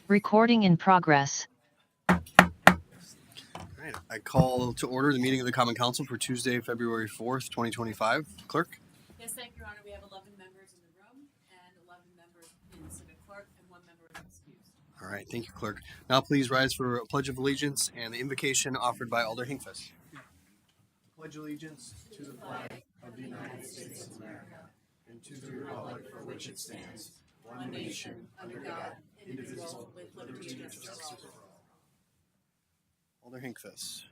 Recording in progress. All right, I call to order the meeting of the Common Council for Tuesday, February 4th, 2025. Clerk? Yes, thank you, Your Honor. We have 11 members in the room and 11 members in the civic clerk, and 1 member is excused. All right, thank you, Clerk. Now please rise for a Pledge of Allegiance and the invocation offered by Alder Hinkfist. Pledge allegiance to the flag of the United States of America and to the republic for which it stands, one nation, under God, indivisible, with liberty and justice for all. Alder Hinkfist.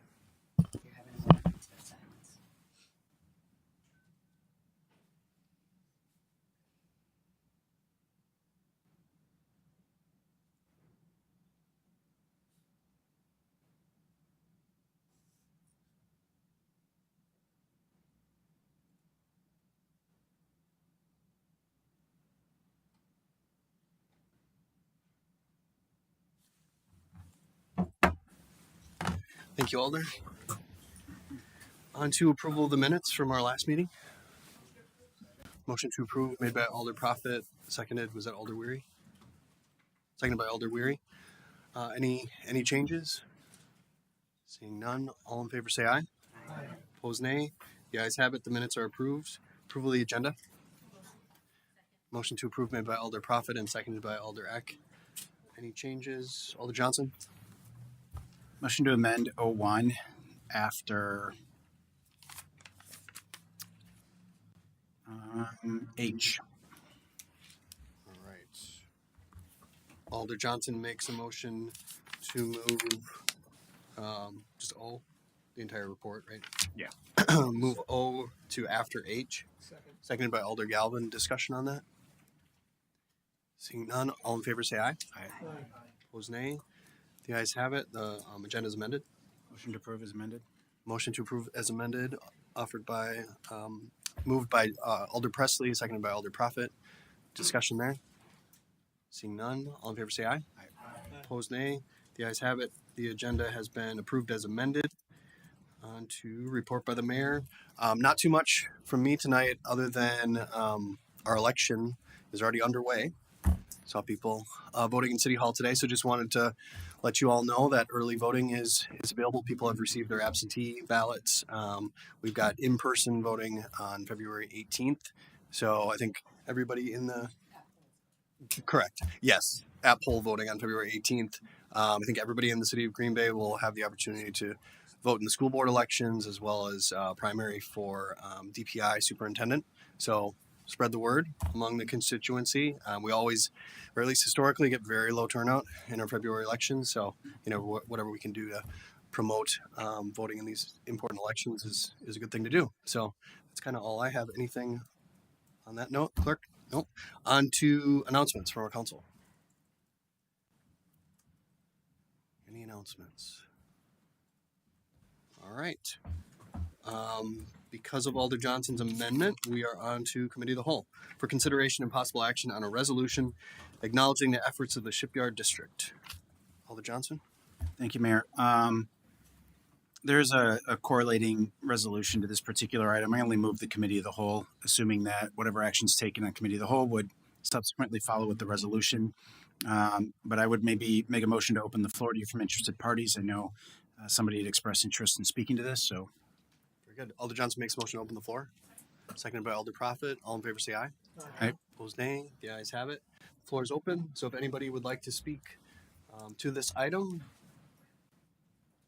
Thank you, Alder. On to approval of the minutes from our last meeting. Motion to approve made by Alder Profit, seconded, was that Alder Weary? Seconded by Alder Weary. Any changes? Seeing none, all in favor say aye. Aye. Opposed nay. The ayes have it, the minutes are approved. Approval of the agenda. Motion to approve made by Alder Profit and seconded by Alder Eck. Any changes? Alder Johnson? Motion to amend 01 after H. All right. Alder Johnson makes a motion to move just O, the entire report, right? Yeah. Move O to after H. Seconded by Alder Galvin. Discussion on that? Seeing none, all in favor say aye. Aye. Opposed nay. The ayes have it. The agenda is amended. Motion to approve is amended. Motion to approve as amended, moved by Alder Presley, seconded by Alder Profit. Discussion there. Seeing none, all in favor say aye. Aye. Opposed nay. The ayes have it. The agenda has been approved as amended. On to report by the mayor. Not too much from me tonight other than our election is already underway. Saw people voting in City Hall today, so just wanted to let you all know that early voting is available. People have received their absentee ballots. We've got in-person voting on February 18th. So I think everybody in the... Correct. Yes. At poll voting on February 18th. I think everybody in the city of Green Bay will have the opportunity to vote in the school board elections as well as primary for DPI superintendent. So spread the word among the constituency. We always, or at least historically, get very low turnout in our February elections. So, whatever we can do to promote voting in these important elections is a good thing to do. So that's kind of all I have. Anything on that note, Clerk? Nope. On to announcements from our council. Any announcements? All right. Because of Alder Johnson's amendment, we are on to Committee of the Whole for consideration and possible action on a resolution acknowledging the efforts of the Shipyard District. Alder Johnson? Thank you, Mayor. There's a correlating resolution to this particular item. I only moved the Committee of the Whole, assuming that whatever actions taken on Committee of the Whole would subsequently follow with the resolution. But I would maybe make a motion to open the floor to you from interested parties. I know somebody had expressed interest in speaking to this, so. Very good. Alder Johnson makes a motion to open the floor. Seconded by Alder Profit. All in favor say aye. Aye. Opposed nay. The ayes have it. Floor is open. So if anybody would like to speak to this item,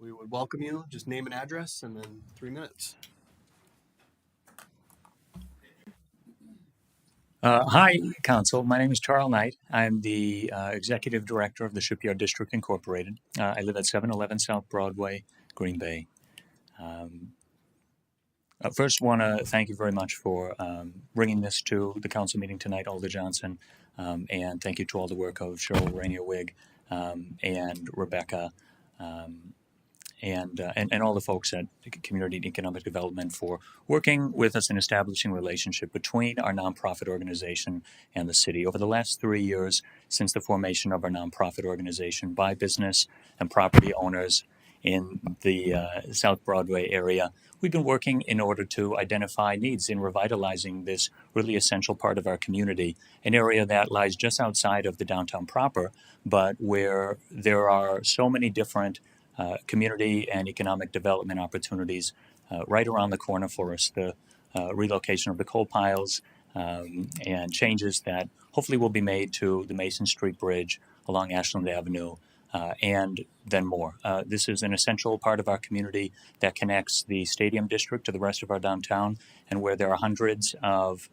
we would welcome you. Just name and address and then 3 minutes. Hi, Council. My name is Charles Knight. I'm the Executive Director of the Shipyard District Incorporated. I live at 711 South Broadway, Green Bay. First, want to thank you very much for bringing this to the council meeting tonight, Alder Johnson, and thank you to all the work of Cheryl Rainier-Wigg and Rebecca and all the folks at Community and Economic Development for working with us in establishing a relationship between our nonprofit organization and the city. Over the last 3 years, since the formation of our nonprofit organization by business and property owners in the South Broadway area. We've been working in order to identify needs in revitalizing this really essential part of our community, an area that lies just outside of the downtown proper, but where there are so many different community and economic development opportunities right around the corner for us. The relocation of the coal piles and changes that hopefully will be made to the Mason Street Bridge along Ashland Avenue, and then more. This is an essential part of our community that connects the Stadium District to the rest of our downtown, and where there are hundreds of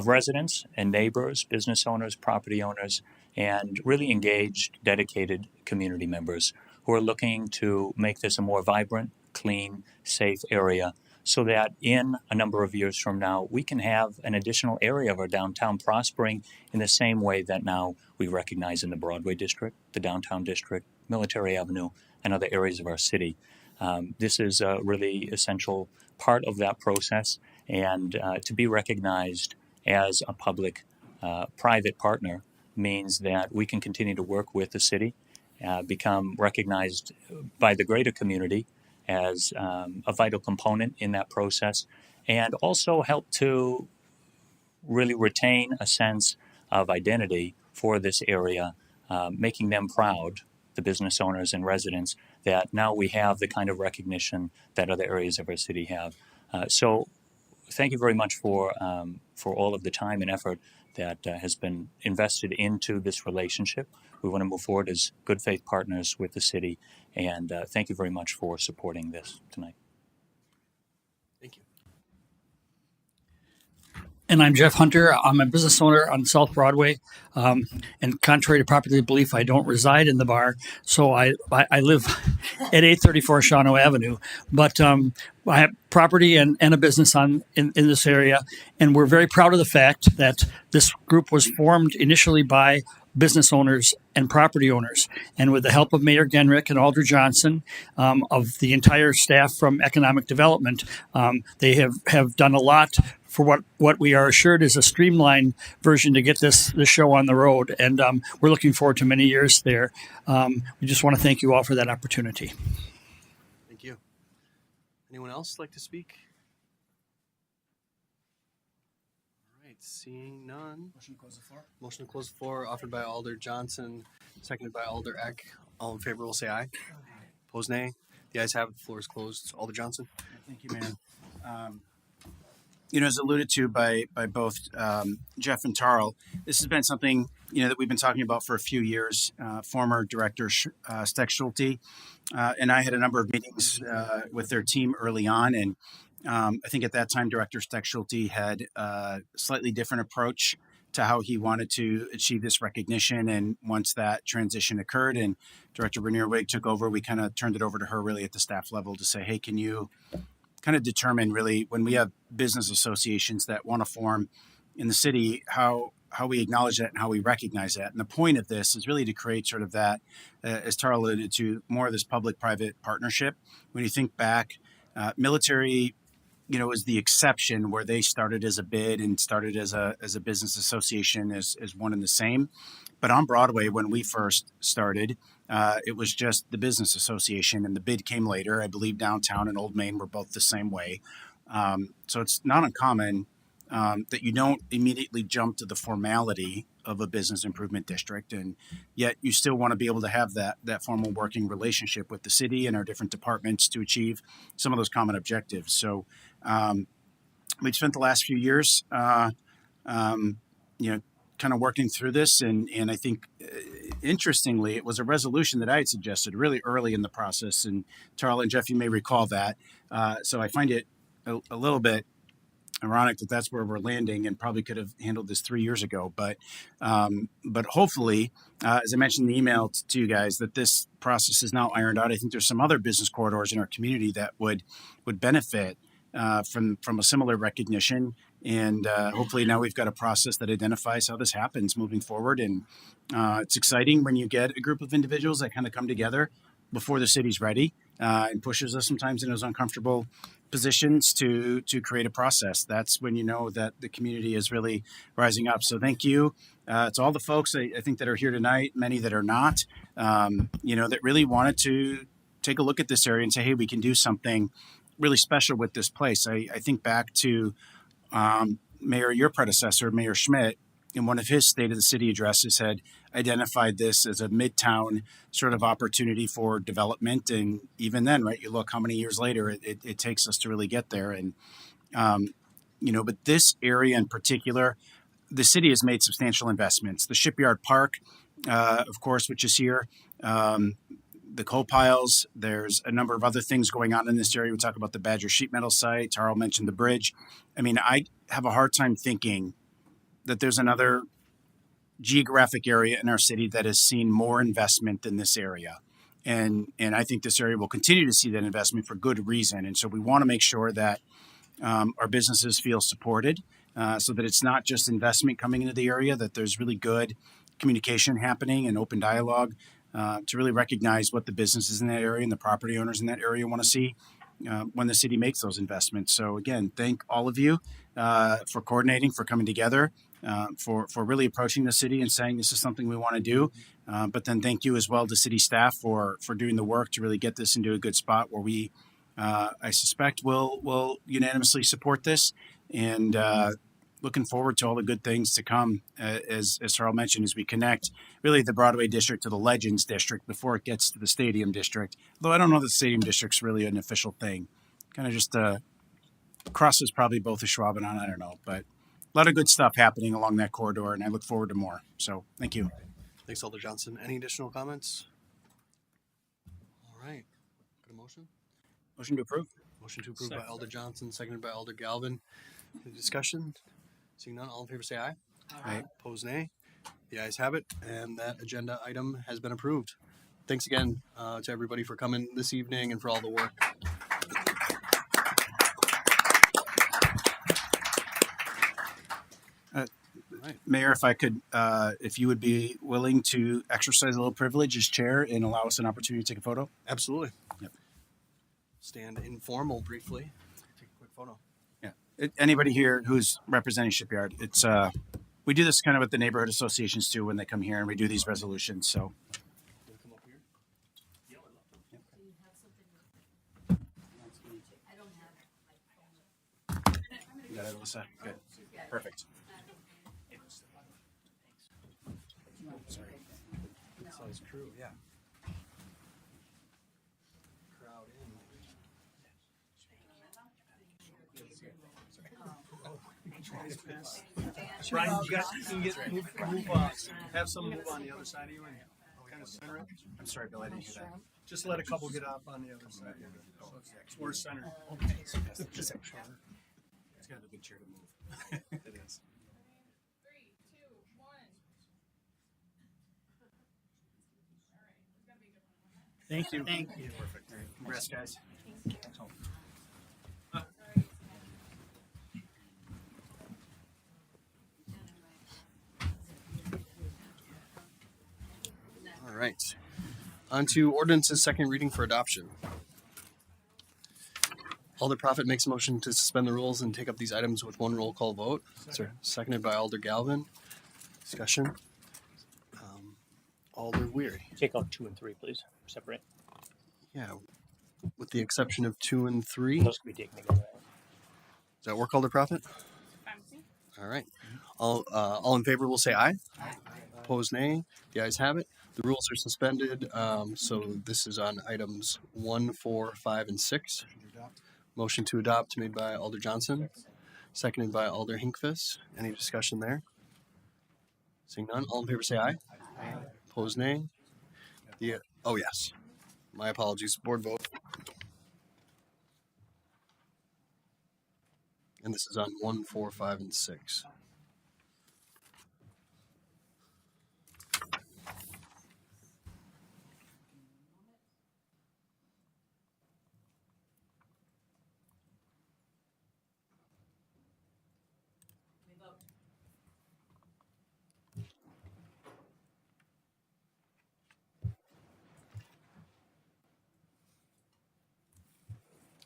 residents and neighbors, business owners, property owners, and really engaged, dedicated community members who are looking to make this a more vibrant, clean, safe area, so that in a number of years from now, we can have an additional area of our downtown prospering in the same way that now we recognize in the Broadway district, the downtown district, Military Avenue, and other areas of our city. This is a really essential part of that process, and to be recognized as a public-private partner means that we can continue to work with the city, become recognized by the greater community as a vital component in that process, and also help to really retain a sense of identity for this area, making them proud, the business owners and residents, that now we have the kind of recognition that other areas of our city have. So thank you very much for all of the time and effort that has been invested into this relationship. We want to move forward as good faith partners with the city, and thank you very much for supporting this tonight. Thank you. And I'm Jeff Hunter. I'm a business owner on South Broadway. And contrary to popular belief, I don't reside in the bar. So I live at 834 Shawano Avenue. But I have property and a business in this area. And we're very proud of the fact that this group was formed initially by business owners and property owners. And with the help of Mayor Genrich and Alder Johnson, of the entire staff from Economic Development, they have done a lot for what we are assured is a streamlined version to get this show on the road. And we're looking forward to many years there. We just want to thank you all for that opportunity. Thank you. Anyone else like to speak? All right, seeing none. Motion to close the floor. Motion to close the floor offered by Alder Johnson, seconded by Alder Eck. All in favor will say aye. Opposed, nay. The ayes have it. The floor is closed. Alder Johnson. Thank you, Mayor. As alluded to by both Jeff and Tarl, this has been something that we've been talking about for a few years. Former Director Steck Schulte and I had a number of meetings with their team early on, and I think at that time Director Steck Schulte had a slightly different approach to how he wanted to achieve this recognition. And once that transition occurred and Director Bernier Wig took over, we kind of turned it over to her really at the staff level to say, hey, can you kind of determine really when we have business associations that want to form in the city, how we acknowledge that and how we recognize that. And the point of this is really to create sort of that, as Tara alluded to, more of this public-private partnership. When you think back, military, is the exception where they started as a bid and started as a business association as one and the same. But on Broadway, when we first started, it was just the business association, and the bid came later. I believe downtown and Old Main were both the same way. So it's not uncommon that you don't immediately jump to the formality of a business improvement district, and yet you still want to be able to have that formal working relationship with the city and our different departments to achieve some of those common objectives. So we've spent the last few years, kind of working through this, and I think interestingly, it was a resolution that I had suggested really early in the process, and Tarl and Jeff, you may recall that. So I find it a little bit ironic that that's where we're landing, and probably could have handled this 3 years ago. But hopefully, as I mentioned in the email to you guys, that this process is now ironed out. I think there's some other business corridors in our community that would benefit from a similar recognition. And hopefully now we've got a process that identifies how this happens moving forward. And it's exciting when you get a group of individuals that kind of come together before the city's ready and pushes us sometimes in those uncomfortable positions to create a process. That's when you know that the community is really rising up. So thank you to all the folks I think that are here tonight, many that are not, that really wanted to take a look at this area and say, hey, we can do something really special with this place. I think back to Mayor, your predecessor, Mayor Schmidt, in one of his State of the City addresses, had identified this as a midtown sort of opportunity for development. And even then, right, you look how many years later it takes us to really get there. And, but this area in particular, the city has made substantial investments. The Shipyard Park, of course, which is here, the coal piles, there's a number of other things going on in this area. We talk about the Badger sheet metal site. Tarl mentioned the bridge. I mean, I have a hard time thinking that there's another geographic area in our city that has seen more investment than this area. And I think this area will continue to see that investment for good reason. And so we want to make sure that our businesses feel supported so that it's not just investment coming into the area, that there's really good communication happening and open dialogue to really recognize what the businesses in that area and the property owners in that area want to see when the city makes those investments. So again, thank all of you for coordinating, for coming together, for really approaching the city and saying this is something we want to do. But then thank you as well to city staff for doing the work to really get this into a good spot where we, I suspect, will unanimously support this. And looking forward to all the good things to come, as Tarl mentioned, as we connect really the Broadway district to the Legends district before it gets to the Stadium district. Though I don't know that the Stadium district's really an official thing. Kind of just crosses probably both the Schwab and on, I don't know. But a lot of good stuff happening along that corridor, and I look forward to more. So thank you. Thanks, Alder Johnson. Any additional comments? All right. Got a motion? Motion to approve. Motion to approve by Alder Johnson, seconded by Alder Galvin. Any discussion? Seeing none, all in favor say aye. Aye. Opposed, nay. The ayes have it, and that agenda item has been approved. Thanks again to everybody for coming this evening and for all the work. Mayor, if I could, if you would be willing to exercise a little privilege as chair and allow us an opportunity to take a photo. Absolutely. Yep. Stand informal briefly. Take a quick photo. Anybody here who's representing Shipyard, it's we do this kind of with the neighborhood associations too when they come here and we do these resolutions. So Come up here. you got it, Alyssa. Good. Perfect. Sorry. Sounds true, yeah. Crowd in. Brian, you guys can move have some move on the other side of you and kind of center it. I'm sorry, Bill, I didn't hear that. Just let a couple get up on the other side. So it's more center. Okay. It's got to be a good chair to move. It is. 3, 2, 1. Thank you. Thank you. Perfect. All right. Congrats, guys. All right. On to ordinance's second reading for adoption. Alder Prophet makes a motion to suspend the rules and take up these items with one roll call vote. Sir, seconded by Alder Galvin. Discussion. Alder Weary. Take out 2 and 3, please. Separate. Yeah. With the exception of 2 and 3. Those can be taken together. Does that work, Alder Prophet? All right. All in favor will say aye. Opposed, nay. The ayes have it. The rules are suspended. So this is on items 1, 4, 5, and 6. Motion to adopt made by Alder Johnson, seconded by Alder Hinkfist. Any discussion there? Seeing none, all in favor say aye. Opposed, nay. Oh, yes. My apologies. Board vote. And this is on 1, 4, 5, and 6. We vote.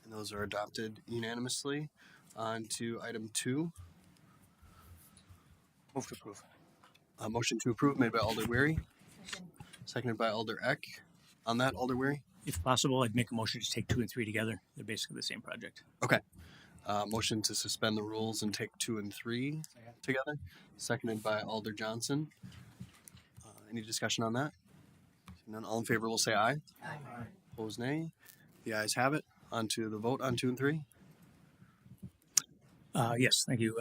And those are adopted unanimously. On to item 2. Move to approve. A motion to approve made by Alder Weary, seconded by Alder Eck. On that, Alder Weary? If possible, I'd make a motion to take 2 and 3 together. They're basically the same project. Okay. Motion to suspend the rules and take 2 and 3 together, seconded by Alder Johnson. Any discussion on that? Seeing none, all in favor will say aye. Aye. Opposed, nay. The ayes have it. On to the vote on 2 and 3. Yes, thank you.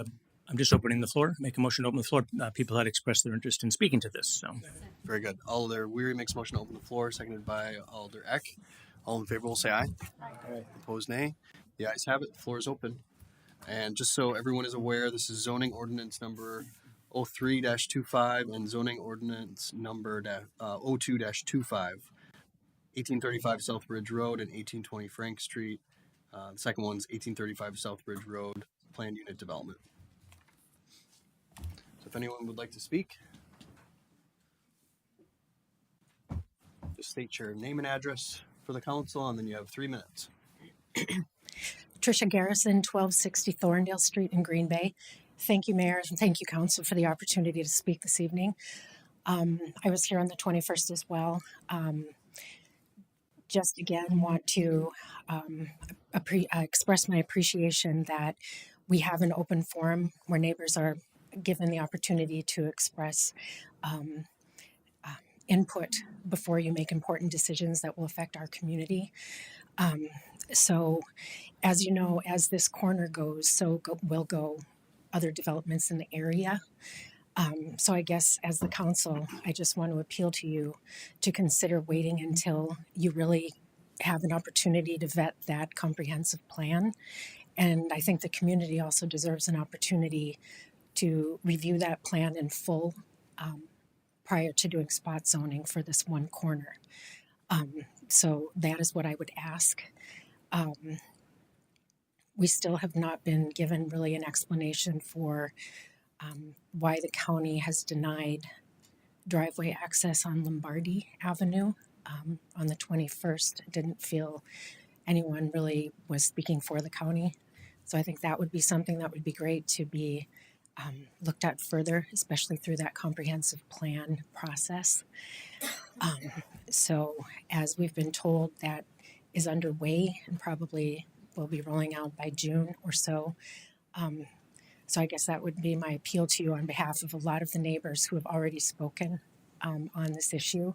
I'm just opening the floor. Make a motion to open the floor. People had expressed their interest in speaking to this. So, Very good. Alder Weary makes a motion to open the floor, seconded by Alder Eck. All in favor will say aye. Aye. Opposed, nay. The ayes have it. The floor is open. And just so everyone is aware, this is zoning ordinance number 03-25 and zoning ordinance number 02-25. 1835 Southbridge Road and 1820 Frank Street. The second one's 1835 Southbridge Road, planned unit development. So if anyone would like to speak, just state your name and address for the council, and then you have 3 minutes. Tricia Garrison, 1260 Thorndale Street in Green Bay. Thank you, Mayor, and thank you, Council, for the opportunity to speak this evening. I was here on the 21st as well. Just again want to express my appreciation that we have an open forum where neighbors are given the opportunity to express input before you make important decisions that will affect our community. So, as you know, as this corner goes, will go other developments in the area. So I guess as the council, I just want to appeal to you to consider waiting until you really have an opportunity to vet that comprehensive plan. And I think the community also deserves an opportunity to review that plan in full prior to doing spot zoning for this one corner. So that is what I would ask. We still have not been given really an explanation for why the county has denied driveway access on Lombardi Avenue on the 21st. I didn't feel anyone really was speaking for the county. So I think that would be something that would be great to be looked at further, especially through that comprehensive plan process. So as we've been told, that is underway and probably will be rolling out by June or so. So I guess that would be my appeal to you on behalf of a lot of the neighbors who have already spoken on this issue.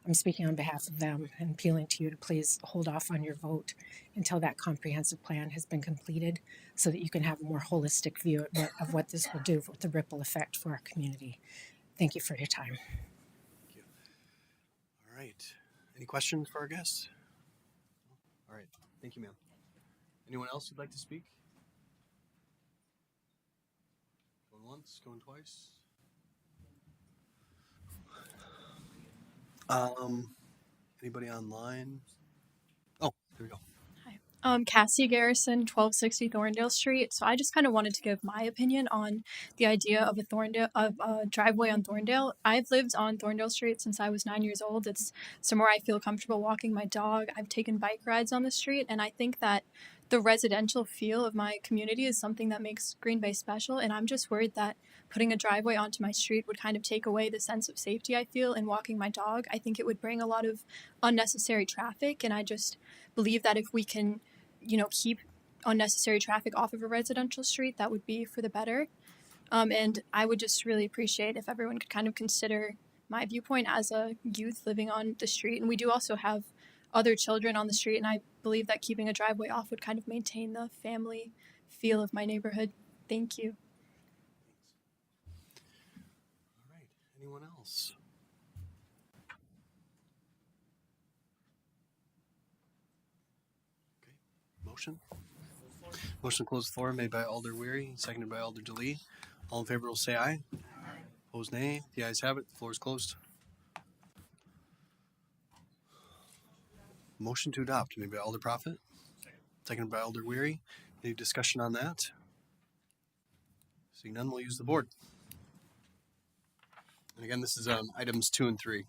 I'm speaking on behalf of them and appealing to you to please hold off on your vote until that comprehensive plan has been completed so that you can have a more holistic view of what this will do with the ripple effect for our community. Thank you for your time. Thank you. All right. Any questions for our guests? All right. Thank you, ma'am. Anyone else who'd like to speak? Going once, going twice. Anybody online? Oh, there we go. Cassie Garrison, 1260 Thorndale Street. So I just kind of wanted to give my opinion on the idea of a driveway on Thorndale. I've lived on Thorndale Street since I was 9 years old. It's somewhere I feel comfortable walking my dog. I've taken bike rides on the street, and I think that the residential feel of my community is something that makes Green Bay special. And I'm just worried that putting a driveway onto my street would kind of take away the sense of safety I feel in walking my dog. I think it would bring a lot of unnecessary traffic, and I just believe that if we can keep unnecessary traffic off of a residential street, that would be for the better. And I would just really appreciate if everyone could kind of consider my viewpoint as a youth living on the street. And we do also have other children on the street, and I believe that keeping a driveway off would kind of maintain the family feel of my neighborhood. Thank you. All right. Anyone else? Okay. Motion? Motion to close the floor made by Alder Weary, seconded by Alder DeLee. All in favor will say aye. Opposed, nay. The ayes have it. The floor is closed. Motion to adopt made by Alder Prophet, seconded by Alder Weary. Any discussion on that? Seeing none, we'll use the board. And again, this is items 2 and 3.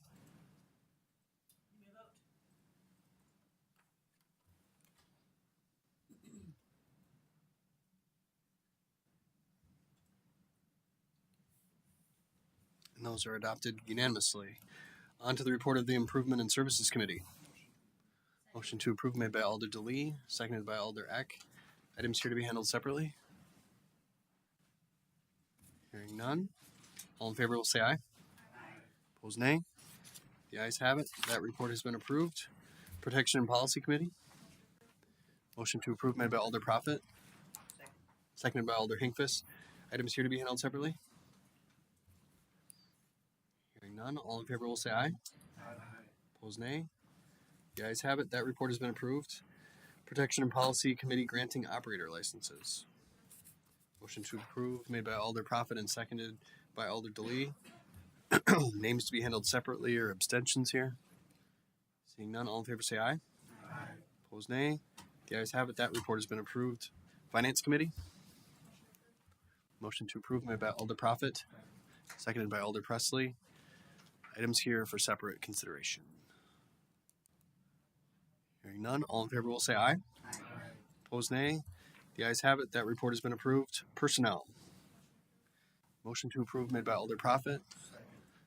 And those are adopted unanimously. On to the report of the Improvement and Services Committee. Motion to approve made by Alder DeLee, seconded by Alder Eck. Items here to be handled separately. Hearing none. All in favor will say aye. Opposed, nay. The ayes have it. That report has been approved. Protection and Policy Committee. Motion to approve made by Alder Prophet, seconded by Alder Hinkfist. Items here to be handled separately. Hearing none. All in favor will say aye. Opposed, nay. The ayes have it. That report has been approved. Protection and Policy Committee granting operator licenses. Motion to approve made by Alder Prophet and seconded by Alder DeLee. Names to be handled separately or abstentions here? Seeing none, all in favor say aye. Opposed, nay. The ayes have it. That report has been approved. Finance Committee. Motion to approve made by Alder Prophet, seconded by Alder Presley. Items here for separate consideration. Hearing none, all in favor will say aye. Opposed, nay. The ayes have it. That report has been approved. Personnel. Motion to approve made by Alder Prophet,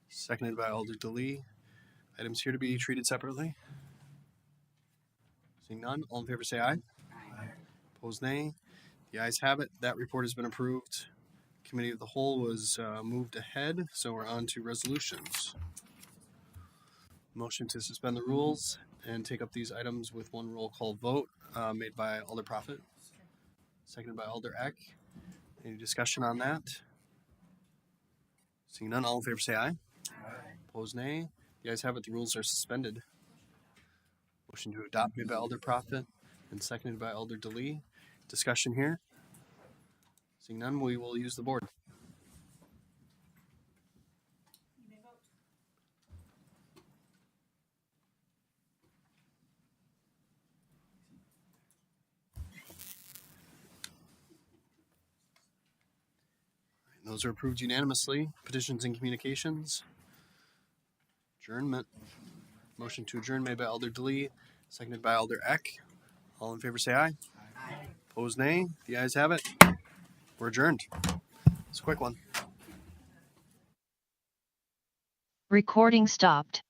seconded by Alder DeLee. Items here to be treated separately. Seeing none, all in favor say aye. Opposed, nay. The ayes have it. That report has been approved. Committee of the Whole was moved ahead, so we're on to resolutions. Motion to suspend the rules and take up these items with one roll call vote made by Alder Prophet, seconded by Alder Eck. Any discussion on that? Seeing none, all in favor say aye. Opposed, nay. The ayes have it. The rules are suspended. Motion to adopt made by Alder Prophet and seconded by Alder DeLee. Discussion here. Seeing none, we will use the board. Those are approved unanimously. Petitions and communications. Adjournment. Motion to adjourn made by Alder DeLee, seconded by Alder Eck. All in favor say aye. Opposed, nay. The ayes have it. We're adjourned. It's a quick one. Recording stopped.